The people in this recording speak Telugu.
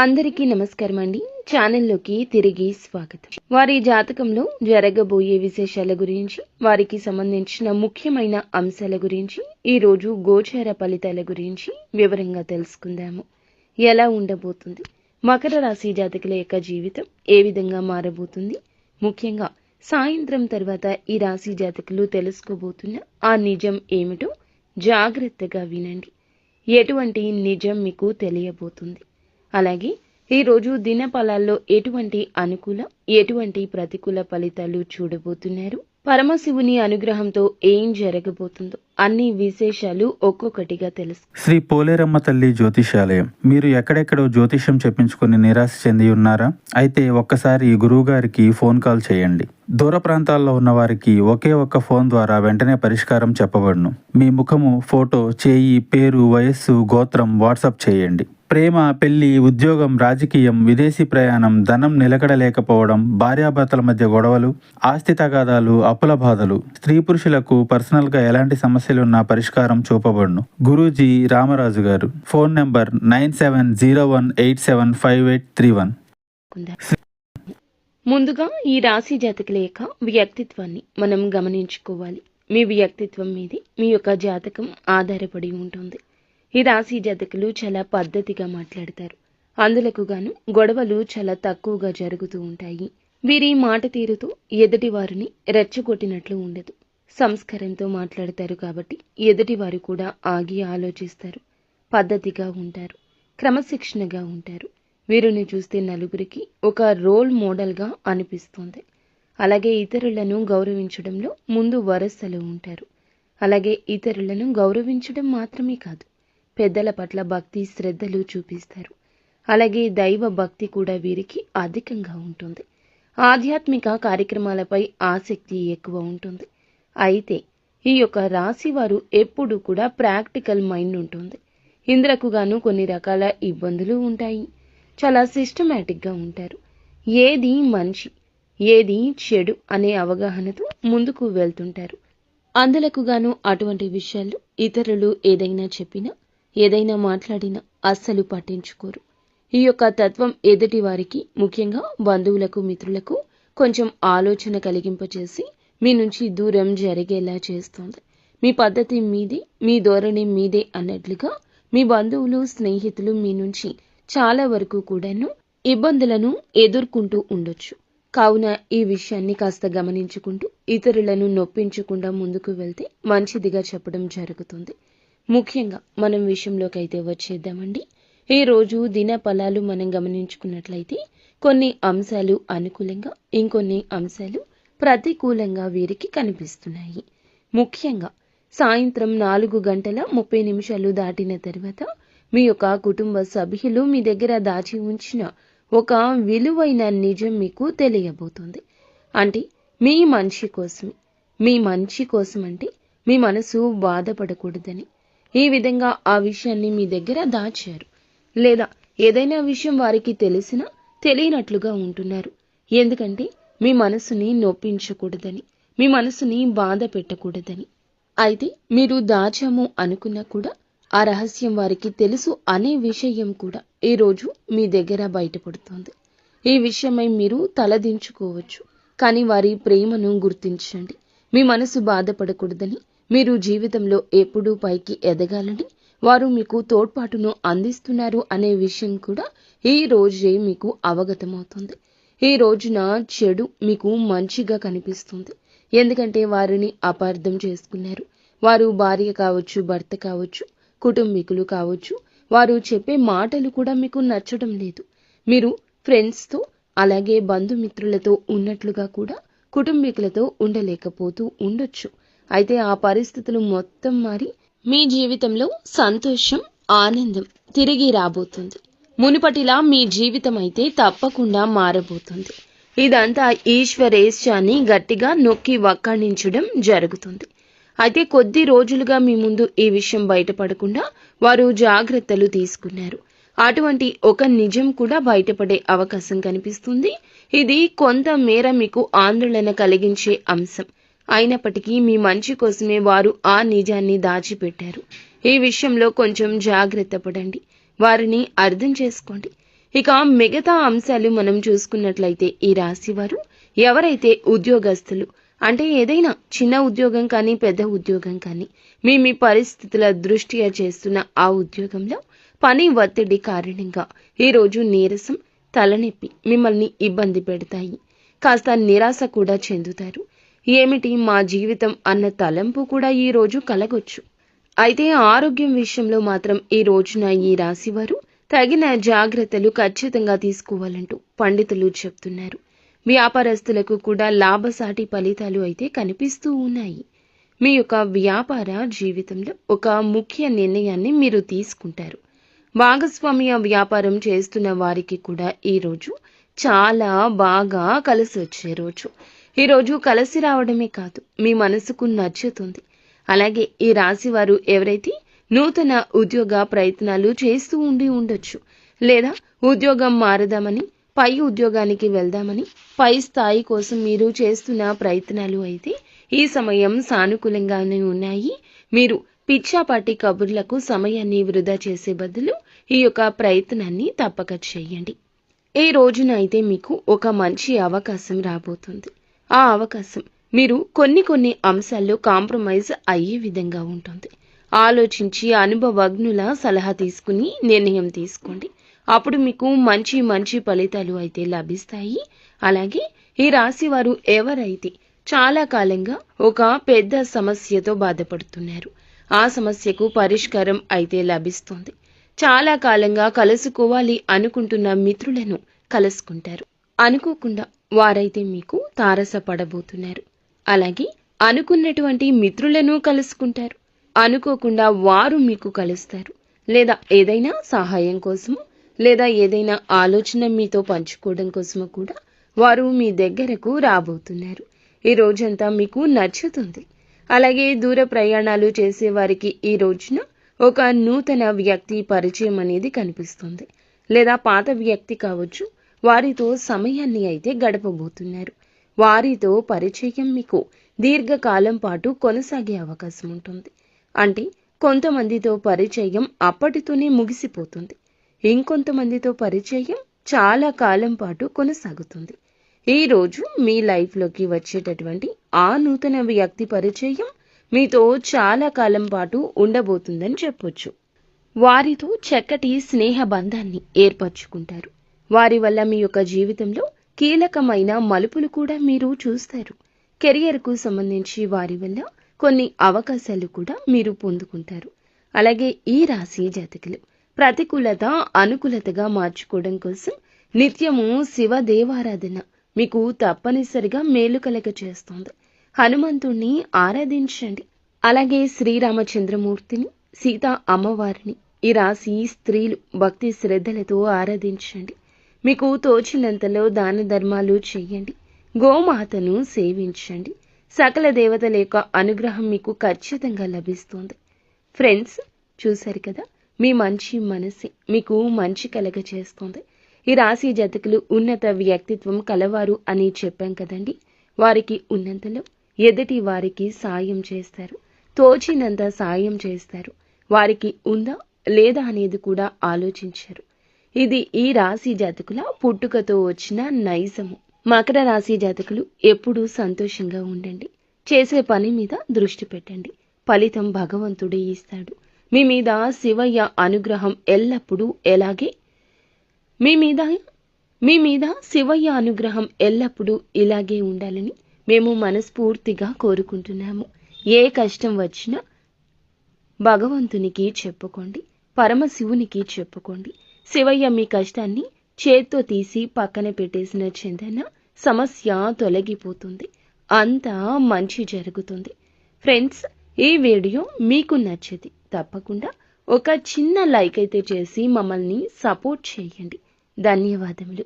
అందరికీ నమస్కారం అండి. ఛానల్లోకి తిరిగి స్వాగతం. వారి జాతకంలో జరగబోయే విశేషాల గురించి, వారికి సంబంధించిన ముఖ్యమైన అంశాల గురించి, ఈరోజు గోచార ఫలితాల గురించి వివరంగా తెలుసుకుందాము. ఎలా ఉండబోతుంది, మకర రాశి జాతకుల యొక్క జీవితం ఏ విధంగా మారబోతుంది, ముఖ్యంగా సాయంత్రం తర్వాత ఈ రాశి జాతకులు తెలుసుకోబోతున్న ఆ నిజం ఏమిటో జాగ్రత్తగా వినండి. ఎటువంటి నిజం మీకు తెలియబోతుంది, అలాగే ఈరోజు దినఫలాల్లో ఎటువంటి అనుకూల ఎటువంటి ప్రతికూల ఫలితాలు చూడబోతున్నారు, పరమశివుని అనుగ్రహంతో ఏం జరగబోతుందో అన్ని విశేషాలు ఒక్కొక్కటిగా తెలుసు. శ్రీ పోలేరమ్మ తల్లి జ్యోతిషాలయం. మీరు ఎక్కడెక్కడో జ్యోతిష్యం చెప్పించుకుని నిరాశ చెంది ఉన్నారా? అయితే ఒక్కసారి గురువు గారికి ఫోన్ కాల్ చేయండి. దూర ప్రాంతాల్లో ఉన్న వారికి ఒకే ఒక్క ఫోన్ ద్వారా వెంటనే పరిష్కారం చెప్పబడును. మీ ముఖము, ఫోటో, చేయి, పేరు, వయస్సు, గోత్రం వాట్సాప్ చేయండి. ప్రేమ, పెళ్లి, ఉద్యోగం, రాజకీయం, విదేశీ ప్రయాణం, ధనం నిలకడలేకపోవడం, భార్యాభర్తల మధ్య గొడవలు, ఆస్తి తగాదాలు, అప్పుల బాధలు, స్త్రీ పురుషులకు పర్సనల్ గా ఎలాంటి సమస్యలున్నా పరిష్కారం చూపబడును. గురూజీ రామరాజు గారు. Phone number 9701875831. ముందుగా ఈ రాశి జాతకుల యొక్క వ్యక్తిత్వాన్ని మనం గమనించుకోవాలి. మీ వ్యక్తిత్వం మీదే మీ యొక్క జాతకం ఆధారపడి ఉంటుంది. ఈ రాశి జాతకులు చాలా పద్ధతిగా మాట్లాడతారు. అందులకు గాను గొడవలు చాలా తక్కువగా జరుగుతూ ఉంటాయి. వీరి మాట తీరుతో ఎదుటి వారిని రెచ్చగొట్టినట్లు ఉండదు. సంస్కారంతో మాట్లాడతారు కాబట్టి ఎదుటివారు కూడా ఆగి ఆలోచిస్తారు. పద్ధతిగా ఉంటారు, క్రమశిక్షణగా ఉంటారు. వీరిని చూస్తే నలుగురికి ఒక రోల్ మోడల్గా అనిపిస్తుంది. అలాగే ఇతరులను గౌరవించడంలో ముందు వరుసలో ఉంటారు. అలాగే ఇతరులను గౌరవించడం మాత్రమే కాదు, పెద్దల పట్ల భక్తి శ్రద్ధలు చూపిస్తారు. అలాగే దైవ భక్తి కూడా వీరికి అధికంగా ఉంటుంది. ఆధ్యాత్మిక కార్యక్రమాలపై ఆసక్తి ఎక్కువ ఉంటుంది. అయితే ఈ యొక్క రాశి వారు ఎప్పుడు కూడా ప్రాక్టికల్ మైండ్ ఉంటుంది. ఇందులకు గాను కొన్ని రకాల ఇబ్బందులు ఉంటాయి. చాలా సిస్టమేటిక్గా ఉంటారు. ఏది మంచి ఏది చెడు అనే అవగాహనతో ముందుకు వెళ్తుంటారు. అందులకు గాను అటువంటి విషయాల్లో ఇతరులు ఏదైనా చెప్పినా ఏదైనా మాట్లాడినా అస్సలు పట్టించుకోరు. ఈ యొక్క తత్వం ఎదుటి వారికి, ముఖ్యంగా బంధువులకు, మిత్రులకు కొంచెం ఆలోచన కలిగింపచేసి మీ నుంచి దూరం జరిగేలా చేస్తుంది. మీ పద్ధతి మీదే, మీ ధోరణి మీదే అన్నట్లుగా మీ బంధువులు, స్నేహితులు మీ నుంచి చాలా వరకు కూడాను ఇబ్బందులను ఎదుర్కొంటూ ఉండొచ్చు. కావున ఈ విషయాన్ని కాస్త గమనించుకుంటూ ఇతరులను నొప్పించకుండా ముందుకు వెళ్తే మంచిదిగా చెప్పడం జరుగుతుంది. ముఖ్యంగా మనం విషయంలోకి అయితే వచ్చేద్దామండి. ఈ రోజు దిన ఫలాలు మనం గమనించుకున్నట్లయితే కొన్ని అంశాలు అనుకూలంగా, ఇంకొన్ని అంశాలు ప్రతికూలంగా వీరికి కనిపిస్తున్నాయి. ముఖ్యంగా సాయంత్రం 4:30 దాటిన తర్వాత మీ యొక్క కుటుంబ సభ్యులు మీ దగ్గర దాచి ఉంచిన ఒక విలువైన నిజం మీకు తెలియబోతుంది. అంటే మీ మంచి కోసం అంటే మీ మనసు బాధపడకూడదని ఈ విధంగా ఆ విషయాన్ని మీ దగ్గర దాచారు. లేదా ఏదైనా విషయం వారికి తెలిసినా తెలియనట్లుగా ఉంటున్నారు. ఎందుకంటే మీ మనసుని నొప్పించకూడదని, మీ మనసుని బాధ పెట్టకూడదని. అయితే మీరు దాచాము అనుకున్నా కూడా ఆ రహస్యం వారికి తెలుసు అనే విషయం కూడా ఈరోజు మీ దగ్గర బయటపడుతుంది. ఈ విషయమై మీరు తలదించుకోవచ్చు, కానీ వారి ప్రేమను గుర్తించండి. మీ మనసు బాధపడకూడదని, మీరు జీవితంలో ఎప్పుడూ పైకి ఎదగాలని వారు మీకు తోడ్పాటును అందిస్తున్నారు అనే విషయం కూడా ఈ రోజే మీకు అవగతమవుతుంది. ఈ రోజున చెడు మీకు మంచిగా కనిపిస్తుంది. ఎందుకంటే వారిని అపార్థం చేసుకున్నారు. వారు భార్య కావచ్చు, భర్త కావచ్చు, కుటుంబీకులు కావచ్చు, వారు చెప్పే మాటలు కూడా మీకు నచ్చడం లేదు. మీరు ఫ్రెండ్స్తో అలాగే బంధుమిత్రులతో ఉన్నట్లుగా కూడా కుటుంబీకులతో ఉండలేకపోతూ ఉండొచ్చు. అయితే ఆ పరిస్థితులు మొత్తం మారి మీ జీవితంలో సంతోషం, ఆనందం తిరిగి రాబోతుంది. మునుపటిలా మీ జీవితం అయితే తప్పకుండా మారబోతుంది. ఇదంతా ఈశ్వరేచ్ఛని గట్టిగా నొక్కి వక్కాణించడం జరుగుతుంది. అయితే కొద్ది రోజులుగా మీ ముందు ఈ విషయం బయటపడకుండా వారు జాగ్రత్తలు తీసుకున్నారు. అటువంటి ఒక నిజం కూడా బయటపడే అవకాశం కనిపిస్తుంది. ఇది కొంత మేర మీకు ఆందోళన కలిగించే అంశం అయినప్పటికీ మీ మంచి కోసమే వారు ఆ నిజాన్ని దాచిపెట్టారు. ఈ విషయంలో కొంచెం జాగ్రత్త పడండి. వారిని అర్థం చేసుకోండి. ఇక మిగతా అంశాలు మనం చూసుకున్నట్లయితే ఈ రాశి వారు ఎవరైతే ఉద్యోగస్తులు అంటే ఏదైనా చిన్న ఉద్యోగం కానీ పెద్ద ఉద్యోగం కానీ మీ పరిస్థితుల దృష్ట్యా చేస్తున్న ఆ ఉద్యోగంలో పని ఒత్తిడి కారణంగా ఈరోజు నీరసం తలనొప్పి మిమ్మల్ని ఇబ్బంది పెడతాయి. కాస్త నిరాశ కూడా చెందుతారు. ఏమిటి మా జీవితం అన్న తలంపు కూడా ఈ రోజు కలగొచ్చు. అయితే ఆరోగ్యం విషయంలో మాత్రం ఈ రోజున ఈ రాశి వారు తగిన జాగ్రత్తలు ఖచ్చితంగా తీసుకోవాలంటూ పండితులు చెప్తున్నారు. వ్యాపారస్తులకు కూడా లాభసాటి ఫలితాలు అయితే కనిపిస్తూ ఉన్నాయి. మీ యొక్క వ్యాపార జీవితంలో ఒక ముఖ్య నిర్ణయాన్ని మీరు తీసుకుంటారు. భాగస్వామ్య వ్యాపారం చేస్తున్న వారికి కూడా ఈ రోజు చాలా బాగా కలిసి వచ్చే రోజు. ఈరోజు కలిసి రావడమే కాదు, మీ మనసుకు నచ్చుతుంది. అలాగే ఈ రాశి వారు ఎవరైతే నూతన ఉద్యోగ ప్రయత్నాలు చేస్తూ ఉండొచ్చు, లేదా ఉద్యోగం మారదామని పై ఉద్యోగానికి వెళ్దామని పై స్థాయి కోసం మీరు చేస్తున్న ప్రయత్నాలు అయితే ఈ సమయం సానుకూలంగానే ఉన్నాయి. మీరు పిచ్చాపాటి కబుర్లకు సమయాన్ని వృధా చేసే బదులు ఈ యొక్క ప్రయత్నాన్ని తప్పక చేయండి. ఈ రోజున అయితే మీకు ఒక మంచి అవకాశం రాబోతుంది. ఆ అవకాశం మీరు కొన్ని అంశాల్లో కాంప్రమైజ్ అయ్యే విధంగా ఉంటుంది. ఆలోచించి అనుభవజ్ఞుల సలహా తీసుకుని నిర్ణయం తీసుకోండి. అప్పుడు మీకు మంచి ఫలితాలు అయితే లభిస్తాయి. అలాగే ఈ రాశి వారు ఎవరైతే చాలా కాలంగా ఒక పెద్ద సమస్యతో బాధపడుతున్నారు, ఆ సమస్యకు పరిష్కారం అయితే లభిస్తుంది. చాలా కాలంగా కలుసుకోవాలి అనుకుంటున్న మిత్రులను కలుసుకుంటారు. అనుకోకుండా వారైతే మీకు తారసపడబోతున్నారు. అలాగే అనుకున్నటువంటి మిత్రులను కలుసుకుంటారు. అనుకోకుండా వారు మీకు కలుస్తారు. లేదా ఏదైనా సహాయం కోసము, లేదా ఏదైనా ఆలోచన మీతో పంచుకోవడం కోసము కూడా వారు మీ దగ్గరకు రాబోతున్నారు. ఈ రోజంతా మీకు నచ్చుతుంది. అలాగే దూర ప్రయాణాలు చేసే వారికి ఈ రోజున ఒక నూతన వ్యక్తి పరిచయం అనేది కనిపిస్తుంది. లేదా పాత వ్యక్తి కావచ్చు, వారితో సమయాన్ని అయితే గడపబోతున్నారు. వారితో పరిచయం మీకు దీర్ఘకాలం పాటు కొనసాగే అవకాశం ఉంటుంది. అంటే కొంతమందితో పరిచయం అప్పటితోనే ముగిసిపోతుంది. ఇంకొంతమందితో పరిచయం చాలా కాలం పాటు కొనసాగుతుంది. ఈ రోజు మీ లైఫ్లోకి వచ్చేటటువంటి ఆ నూతన వ్యక్తి పరిచయం మీతో చాలా కాలం పాటు ఉండబోతుందని చెప్పొచ్చు. వారితో చక్కటి స్నేహ బంధాన్ని ఏర్పరచుకుంటారు. వారి వల్ల మీ యొక్క జీవితంలో కీలకమైన మలుపులు కూడా మీరు చూస్తారు. కెరియర్కు సంబంధించి వారి వల్ల కొన్ని అవకాశాలు కూడా మీరు పొందుకుంటారు. అలాగే ఈ రాశి జాతకులు ప్రతికూలత అనుకూలతగా మార్చుకోవడం కోసం నిత్యము శివ దేవారాధన మీకు తప్పనిసరిగా మేలు కలగ చేస్తుంది. హనుమంతుణ్ణి ఆరాధించండి. అలాగే శ్రీరామచంద్రమూర్తిని, సీతా అమ్మవారిని ఈ రాశి స్త్రీలు భక్తి శ్రద్ధలతో ఆరాధించండి. మీకు తోచినంతలో దాన ధర్మాలు చేయండి. గోమాతను సేవించండి. సకల దేవతల యొక్క అనుగ్రహం మీకు ఖచ్చితంగా లభిస్తుంది. ఫ్రెండ్స్, చూశారు కదా, మీ మంచి మనసే మీకు మంచి కలగ చేస్తుంది. ఈ రాశి జాతకులు ఉన్నత వ్యక్తిత్వం కలవారు అని చెప్పాం కదండి. వారికి ఉన్నంతలో ఎదుటి వారికి సాయం చేస్తారు. తోచినంత సాయం చేస్తారు. వారికి ఉందా లేదా అనేది కూడా ఆలోచించారు. ఇది ఈ రాశి జాతకుల పుట్టుకతో వచ్చిన నైజము. మకర రాశి జాతకులు ఎప్పుడూ సంతోషంగా ఉండండి. చేసే పని మీద దృష్టి పెట్టండి. ఫలితం భగవంతుడే ఇస్తాడు. మీ మీద శివయ్య అనుగ్రహం ఎల్లప్పుడూ మీ మీద శివయ్య అనుగ్రహం ఎల్లప్పుడూ ఇలాగే ఉండాలని మేము మనస్ఫూర్తిగా కోరుకుంటున్నాము. ఏ కష్టం వచ్చినా భగవంతునికి చెప్పుకోండి, పరమశివునికి చెప్పుకోండి. శివయ్య మీ కష్టాన్ని చేత్తో తీసి పక్కన పెట్టేసిన చందన సమస్య తొలగిపోతుంది. అంతా మంచి జరుగుతుంది. ఫ్రెండ్స్, ఈ వీడియో మీకు నచ్చింది తప్పకుండా ఒక చిన్న లైక్ అయితే చేసి మమ్మల్ని సపోర్ట్ చేయండి. ధన్యవాదములు.